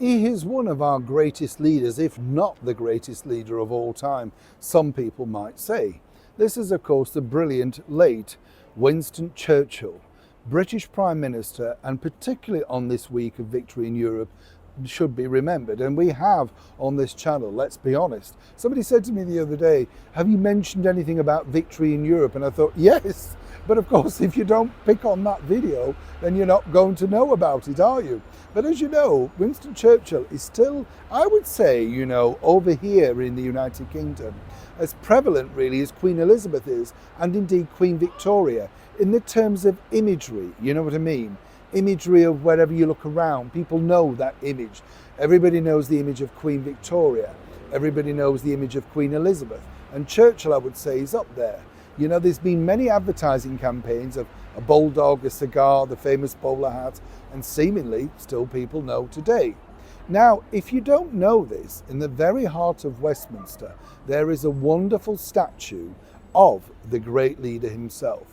He is one of our greatest leaders, if not the greatest leader of all time, some people might say. This is, of course, the brilliant late Winston Churchill, British Prime Minister, and particularly on this week of victory in Europe, should be remembered. And we have on this channel, let's be honest. Somebody said to me the other day, have you mentioned anything about victory in Europe? And I thought, yes. But of course, if you don't pick on that video, then you're not going to know about it, are you? But as you know, Winston Churchill is still, I would say, over here in the United Kingdom, as prevalent really as Queen Elizabeth is, and indeed Queen Victoria, in the terms of imagery, you know what I mean? Imagery of wherever you look around, people know that image. Everybody knows the image of Queen Victoria. Everybody knows the image of Queen Elizabeth. And Churchill, I would say, is up there. There's been many advertising campaigns of a bulldog, a cigar, the famous bowler hat, and seemingly still people know today. Now, if you don't know this, in the very heart of Westminster, there is a wonderful statue of the great leader himself.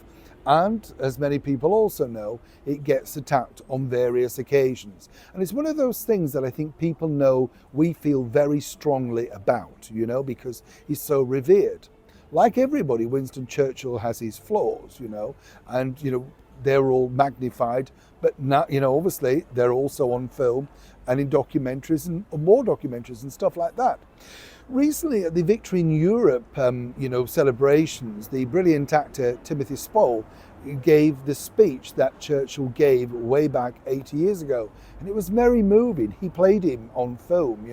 And as many people also know, it gets attacked on various occasions. And it's one of those things that I think people know we feel very strongly about, because he's so revered. Like everybody, Winston Churchill has his flaws, and, they're all magnified, but not, obviously they're also on film and in documentaries and more documentaries and stuff like that. Recently at the Victory in Europe, celebrations, the brilliant actor Timothy Spall gave the speech that Churchill gave way back 80 years ago. And it was very moving. He played him on film,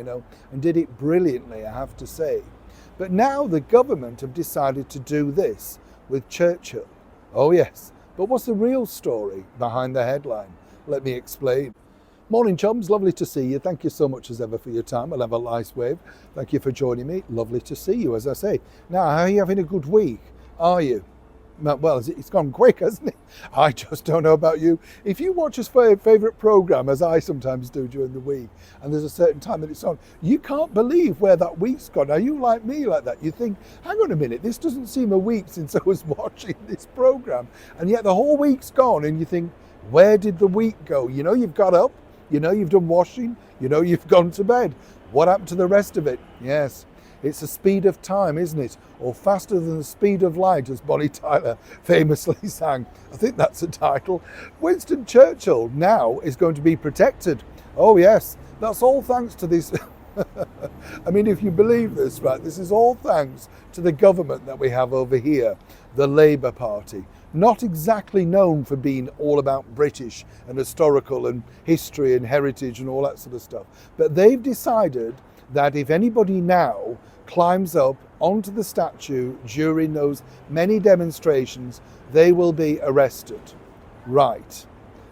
and did it brilliantly, I have to say. But now the government have decided to do this with Churchill. Oh yes, but what's the real story behind the headline? Let me explain. Morning chums, lovely to see you. Thank you so much as ever for your time. I'll have a nice wave. Thank you for joining me. Lovely to see you, as I say. Now, are you having a good week? Are you? Well, it's gone quick, hasn't it? I just don't know about you. If you watch his favourite programme, as I sometimes do during the week, and there's a certain time that it's on, you can't believe where that week's gone. Are you like me like that? You think, hang on a minute, this doesn't seem a week since I was watching this programme. And yet the whole week's gone, and you think, where did the week go? You've got up, you've done washing, you've gone to bed. What happened to the rest of it? Yes. It's the speed of time, isn't it? Or faster than the speed of light, as Bonnie Tyler famously sang. I think that's the title. Winston Churchill now is going to be protected. Oh yes, that's all thanks to this. I mean, if you believe this, right, this is all thanks to the government that we have over here, the Labour Party. Not exactly known for being all about British and historical and history and heritage and all that sort of stuff. But they've decided that if anybody now climbs up onto the statue during those many demonstrations, they will be arrested. Right.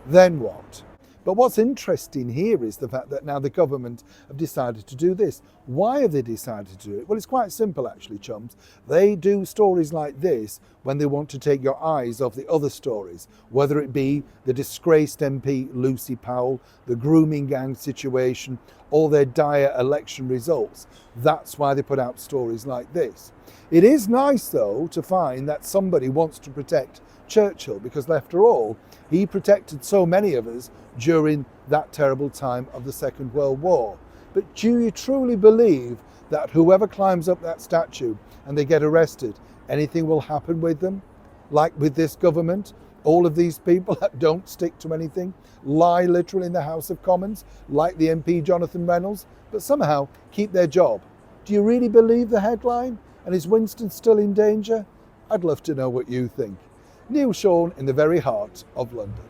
Then what? But what's interesting here is the fact that now the government have decided to do this. Why have they decided to do it? Well, it's quite simple actually, chums. They do stories like this when they want to take your eyes off the other stories, whether it be the disgraced MP Lucy Powell, the grooming gang situation, or their dire election results. That's why they put out stories like this. It is nice, though, to find that somebody wants to protect Churchill, because after all, he protected so many of us during that terrible time of the Second World War. But do you truly believe that whoever climbs up that statue and they get arrested, anything will happen with them? Like with this government, all of these people that don't stick to anything, lie literally in the House of Commons, like the MP Jonathan Reynolds, but somehow keep their job. Do you really believe the headline? And is Winston still in danger? I'd love to know what you think. Neil Sean in the very heart of London.